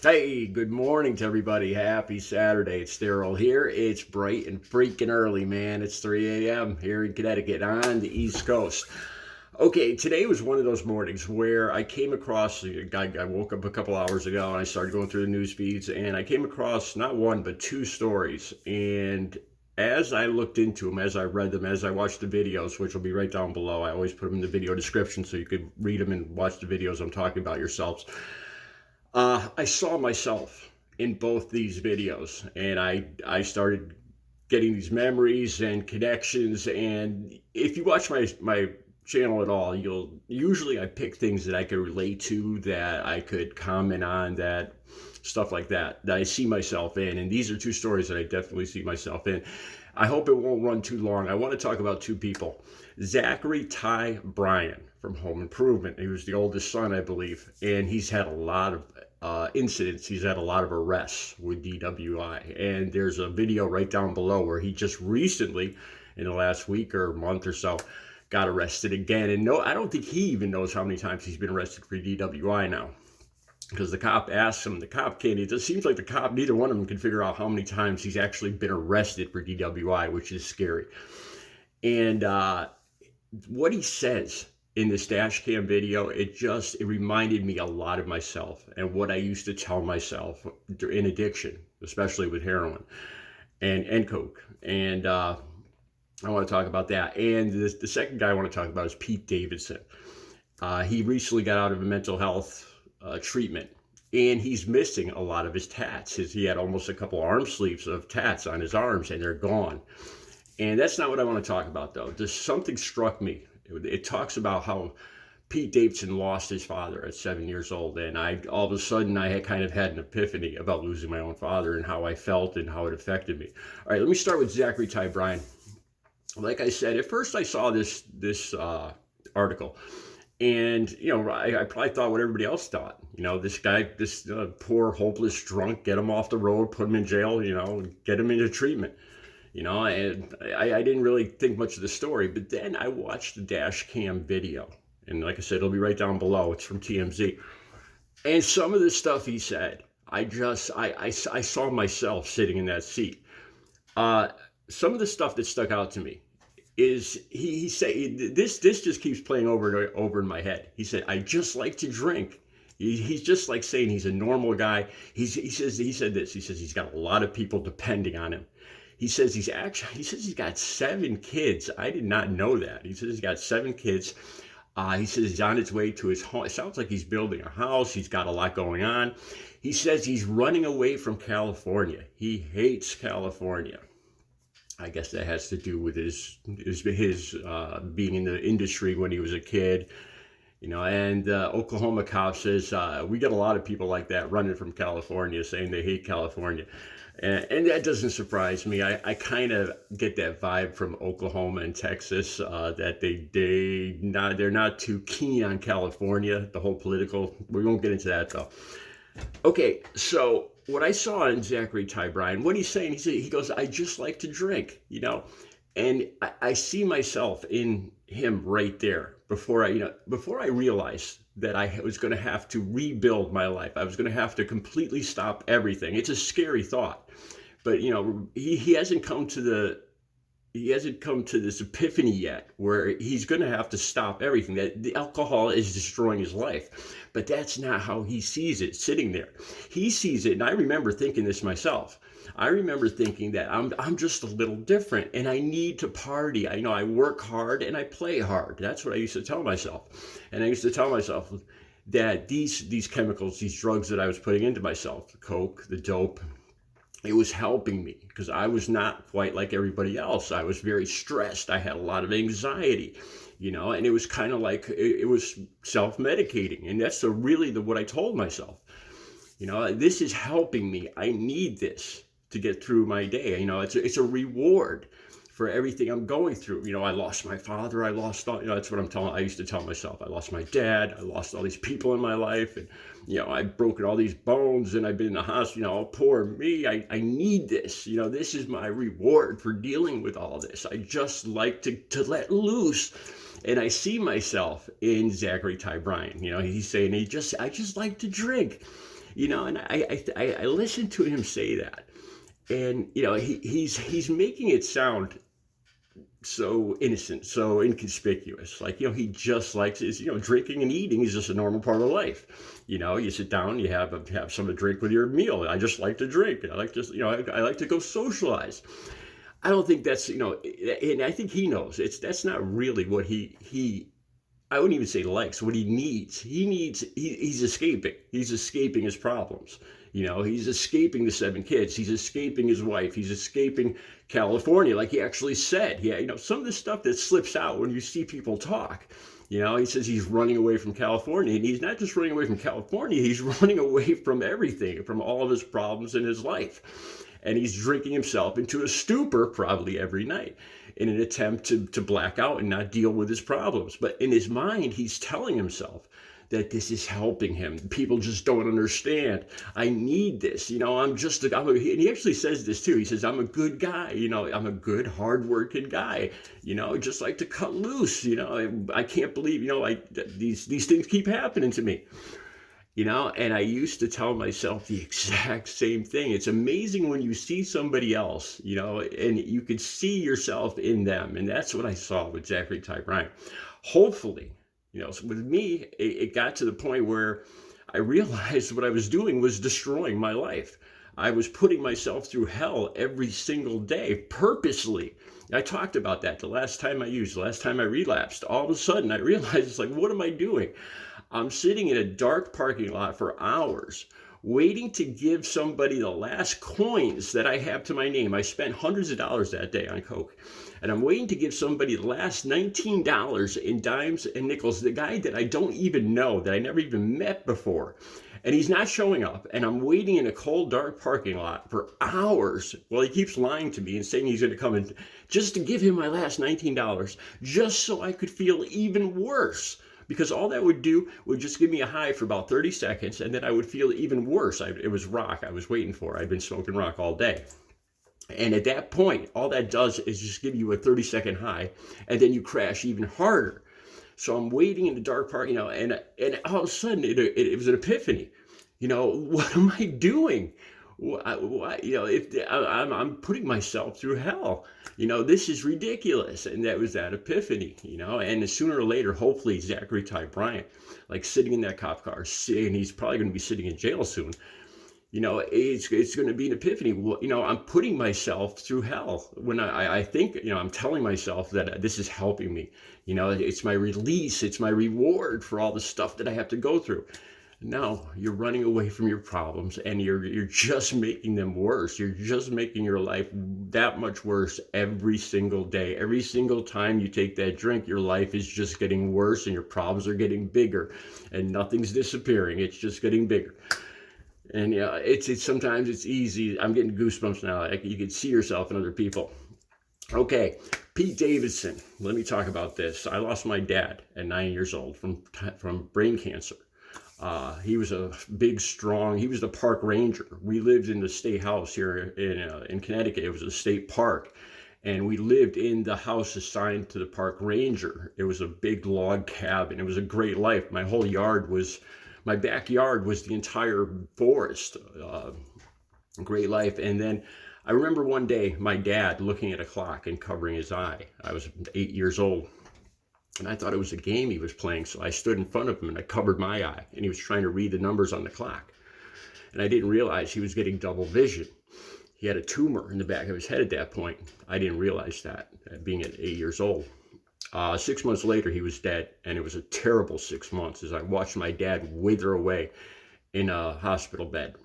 Hey, good morning to everybody. Happy Saturday. It's Daryl here. It's bright and freaking early, man. It's 3 a.m. here in Connecticut on the East Coast. Okay, today was one of those mornings where I came across, I woke up a couple hours ago and I started going through the news feeds and I came across not one, but two stories. And as I looked into them, as I read them, as I watched the videos, which will be right down below, I always put them in the video description so you could read them and watch the videos I'm talking about yourselves. I saw myself in both these videos, and I started getting these memories and connections. And if you watch my channel at all, you'll usually I pick things that I could relate to, that I could comment on, that stuff like that I see myself in. And these are two stories that I definitely see myself in. I hope it won't run too long. I want to talk about two people. Zachary Ty Bryan from Home Improvement. He was the oldest son, I believe, and he's had a lot of incidents. He's had a lot of arrests with DWI, and there's a video right down below where he just recently, in the last week or month or so, got arrested again. And no, I don't think he even knows how many times he's been arrested for DWI now, because the cop asks him. The cop can't. It just seems like the cop, neither one of them can figure out how many times he's actually been arrested for DWI, which is scary. And what he says in this dash cam video, it reminded me a lot of myself and what I used to tell myself in addiction, especially with heroin and coke. And I want to talk about that. And the second guy I want to talk about is Pete Davidson. He recently got out of a mental health treatment, and he's missing a lot of his tats. He had almost a couple arm sleeves of tats on his arms, and they're gone. And that's not what I want to talk about, though. There's something struck me. It talks about how Pete Davidson lost his father at 7 years old, and all of a sudden I had kind of had an epiphany about losing my own father and how I felt and how it affected me. All right, let me start with Zachary Ty Bryan. Like I said, at first I saw this article, and I probably thought what everybody else thought. This guy, this poor hopeless drunk, get him off the road, put him in jail, get him into treatment. And I didn't really think much of the story, but then I watched the dash cam video, and like I said, it'll be right down below. It's from TMZ, and some of the stuff he said, I saw myself sitting in that seat. Some of the stuff that stuck out to me is he said, this just keeps playing over and over in my head. He said, I just like to drink. He's just like saying he's a normal guy. He said this. He says he's got a lot of people depending on him. He says he's got 7 kids. I did not know that. He says he's got 7 kids. He says he's on his way to his home. It sounds like he's building a house. He's got a lot going on. He says he's running away from California. He hates California. I guess that has to do with his being in the industry when he was a kid. And Oklahoma cop says, we get a lot of people like that running from California saying they hate California. And that doesn't surprise me. I kind of get that vibe from Oklahoma and Texas, that they're not too keen on California, the whole political. We won't get into that though. Okay, so what I saw in Zachary Ty Bryan, what he's saying, he goes, I just like to drink, and I see myself in him right there before I realized that I was going to have to rebuild my life. I was going to have to completely stop everything. It's a scary thought, but he hasn't come to this epiphany yet where he's going to have to stop everything. That the alcohol is destroying his life, but that's not how he sees it sitting there. He sees it, and I remember thinking this myself. I remember thinking that I'm just a little different, and I need to party. I work hard and I play hard. That's what I used to tell myself, and I used to tell myself that these chemicals, these drugs that I was putting into myself, the coke, the dope, it was helping me because I was not quite like everybody else. I was very stressed. I had a lot of anxiety, and it was kind of like it was self-medicating. And that's what I told myself. This is helping me. I need this to get through my day. It's a reward for everything I'm going through. I lost my father. I lost all, that's what I used to tell myself. I lost my dad. I lost all these people in my life. And, I've broken all these bones and I've been in the hospital. Oh, poor me. I need this. This is my reward for dealing with all this. I just like to let loose. And I see myself in Zachary Ty Bryan. He's saying, I just like to drink. And I listened to him say that, and he's making it sound so innocent, so inconspicuous. Like, he just likes his, drinking and eating is just a normal part of life. You sit down, you have some to drink with your meal. I just like to drink. I like just, I like to go socialize. I don't think that's, and I think he knows that's not really what I wouldn't even say likes, what he needs. He's escaping. He's escaping his problems. He's escaping the 7 kids. He's escaping his wife. He's escaping California, like he actually said. Yeah, some of the stuff that slips out when you see people talk. He says he's running away from California, and he's not just running away from California, he's running away from everything, from all of his problems in his life. And he's drinking himself into a stupor probably every night in an attempt to black out and not deal with his problems. But in his mind, he's telling himself that this is helping him. People just don't understand. I need this. And he actually says this too. He says, I'm a good guy. I'm a good, hardworking guy. Just like to cut loose. I can't believe, these things keep happening to me. And I used to tell myself the exact same thing. It's amazing when you see somebody else, and you could see yourself in them. And that's what I saw with Zachary Ty Bryan. Hopefully, so with me, it got to the point where I realized what I was doing was destroying my life. I was putting myself through hell every single day, purposely. I talked about that the last time I relapsed. All of a sudden, I realized, it's like, what am I doing? I'm sitting in a dark parking lot for hours, waiting to give somebody the last coins that I have to my name. I spent hundreds of dollars that day on Coke. And I'm waiting to give somebody the last $19 in dimes and nickels, the guy that I don't even know, that I never even met before. And he's not showing up. And I'm waiting in a cold, dark parking lot for hours. Well, he keeps lying to me and saying he's going to come in just to give him my last $19, just so I could feel even worse. Because all that would do would just give me a high for about 30 seconds, and then I would feel even worse. It was rock I was waiting for. I'd been smoking rock all day. And at that point, all that does is just give you a 30-second high, and then you crash even harder. So I'm waiting in the dark park, and all of a sudden it was an epiphany. What am I doing? I'm putting myself through hell. This is ridiculous. And that was that epiphany, and sooner or later, hopefully Zachary Ty Bryan, like sitting in that cop car, and he's probably going to be sitting in jail soon. It's going to be an epiphany. I'm putting myself through hell when I think, I'm telling myself that this is helping me. It's my release. It's my reward for all the stuff that I have to go through. No, you're running away from your problems, and you're just making them worse. You're just making your life that much worse every single day. Every single time you take that drink, your life is just getting worse, and your problems are getting bigger, and nothing's disappearing. It's just getting bigger. And it's sometimes it's easy. I'm getting goosebumps now. You can see yourself in other people. Okay, Pete Davidson. Let me talk about this. I lost my dad at 9 years old from brain cancer. He was a big, strong. He was the park ranger. We lived in the state house here in Connecticut. It was a state park, and we lived in the house assigned to the park ranger. It was a big log cabin. It was a great life. My backyard was the entire forest. Great life. And then I remember one day my dad looking at a clock and covering his eye. I was 8 years old, and I thought it was a game he was playing. So I stood in front of him and I covered my eye, and he was trying to read the numbers on the clock. And I didn't realize he was getting double vision. He had a tumor in the back of his head at that point. I didn't realize that, being at 8 years old. 6 months later, he was dead, and it was a terrible 6 months as I watched my dad wither away in a hospital bed.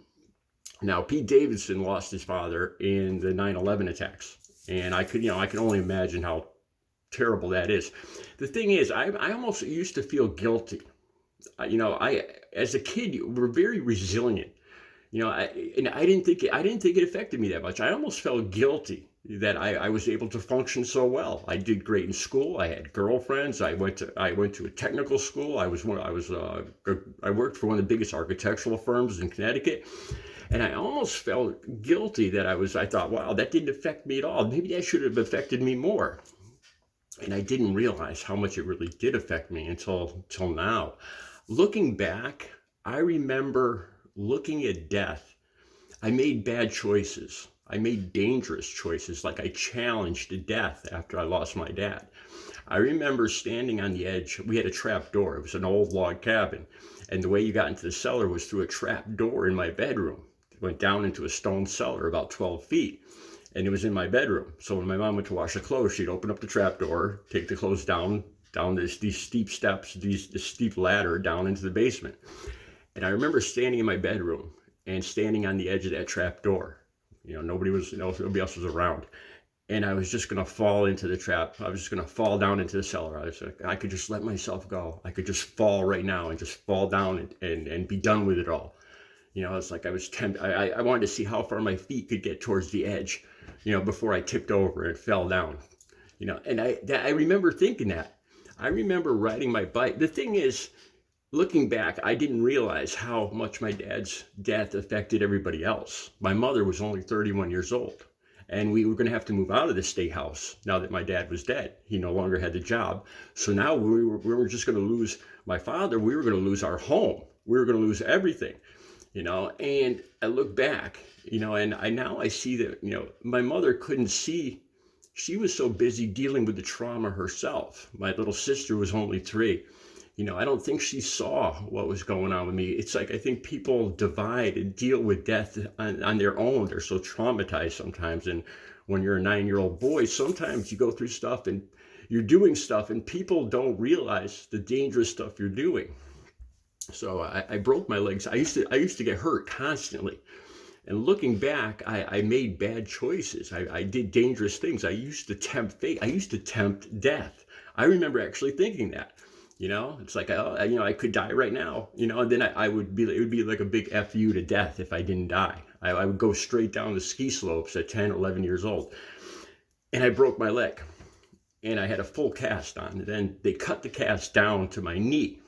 Now, Pete Davidson lost his father in the 9/11 attacks, and I can only imagine how terrible that is. The thing is, I almost used to feel guilty. As a kid, we're very resilient. I didn't think it affected me that much. I almost felt guilty that I was able to function so well. I did great in school. I had girlfriends. I went to a technical school. I worked for one of the biggest architectural firms in Connecticut, and I almost felt guilty that I thought, wow, that didn't affect me at all. Maybe that should have affected me more. And I didn't realize how much it really did affect me until now. Looking back, I remember looking at death, I made bad choices. I made dangerous choices, like I challenged death after I lost my dad. I remember standing on the edge. We had a trap door. It was an old log cabin. And the way you got into the cellar was through a trap door in my bedroom. It went down into a stone cellar about 12 feet. And it was in my bedroom. So when my mom went to wash the clothes, she'd open up the trap door, take the clothes down these steep steps, this steep ladder down into the basement. And I remember standing in my bedroom and standing on the edge of that trap door. Nobody else was around. And I was just going to fall into the trap. I was just going to fall down into the cellar. I was like, I could just let myself go. I could just fall right now and just fall down and be done with it all. It's like I was tempted. I wanted to see how far my feet could get towards the edge, before I tipped over and fell down. And I remember thinking that. I remember riding my bike. The thing is, looking back, I didn't realize how much my dad's death affected everybody else. My mother was only 31 years old. And we were going to have to move out of the state house now that my dad was dead. He no longer had the job. So now we were just going to lose my father. We were going to lose our home. We were going to lose everything, And I look back, and I see that, my mother couldn't see. She was so busy dealing with the trauma herself. My little sister was only 3. I don't think she saw what was going on with me. It's like, I think people divide and deal with death on their own. They're so traumatized sometimes. And when you're a 9-year-old boy, sometimes you go through stuff and you're doing stuff and people don't realize the dangerous stuff you're doing. So I broke my legs. I used to get hurt constantly. And looking back, I made bad choices. I did dangerous things. I used to tempt fate. I used to tempt death. I remember actually thinking that. It's like, I could die right now, and then it would be like a big FU to death if I didn't die. I would go straight down the ski slopes at 10, 11 years old. And I broke my leg and I had a full cast on. And then they cut the cast down to my knee.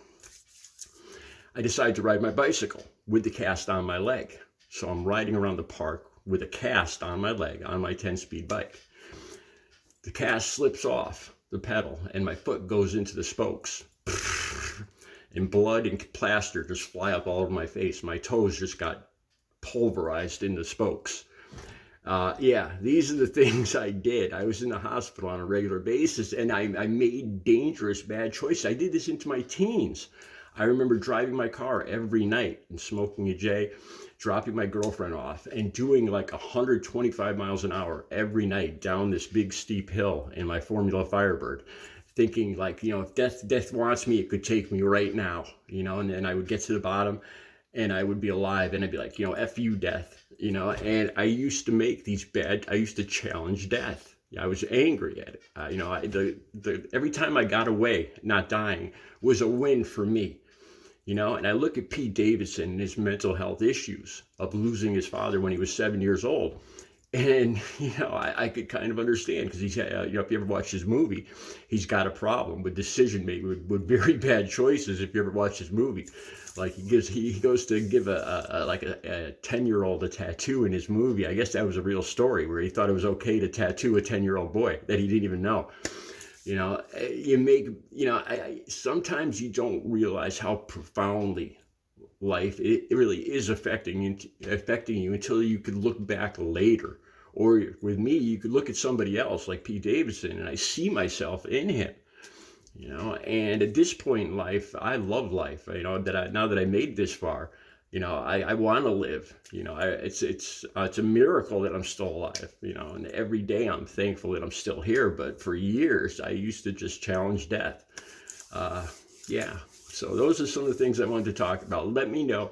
I decided to ride my bicycle with the cast on my leg. So I'm riding around the park with a cast on my leg on my 10-speed bike. The cast slips off the pedal and my foot goes into the spokes. And blood and plaster just fly up all over my face. My toes just got pulverized in the spokes. These are the things I did. I was in the hospital on a regular basis, and I made dangerous, bad choices. I did this into my teens. I remember driving my car every night and smoking a J, dropping my girlfriend off, and doing like 125 miles an hour every night down this big steep hill in my Formula Firebird, thinking like, if death wants me, it could take me right now, and then I would get to the bottom and I would be alive and I'd be like, F you, death, and I used to make I used to challenge death. I was angry at it. Every time I got away, not dying, was a win for me. And I look at Pete Davidson and his mental health issues of losing his father when he was 7 years old. And, I could kind of understand because he's, if you ever watch his movie, he's got a problem with decision making, with very bad choices. If you ever watch his movie, like he goes to give a 10-year-old a tattoo in his movie. I guess that was a real story where he thought it was okay to tattoo a 10-year-old boy that he didn't even know. Sometimes you don't realize how profoundly life, it really is affecting you until you could look back later. Or with me, you could look at somebody else like Pete Davidson and I see myself in him, and at this point in life, I love life, now that I made this far, I want to live, it's a miracle that I'm still alive, and every day I'm thankful that I'm still here. But for years, I used to just challenge death. So those are some of the things I wanted to talk about. Let me know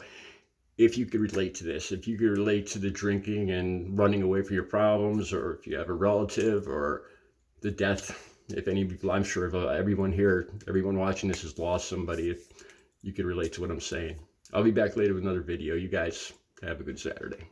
if you could relate to this, if you could relate to the drinking and running away from your problems, or if you have a relative or the death. If any people, I'm sure if everyone watching this has lost somebody, if you could relate to what I'm saying. I'll be back later with another video. You guys have a good Saturday.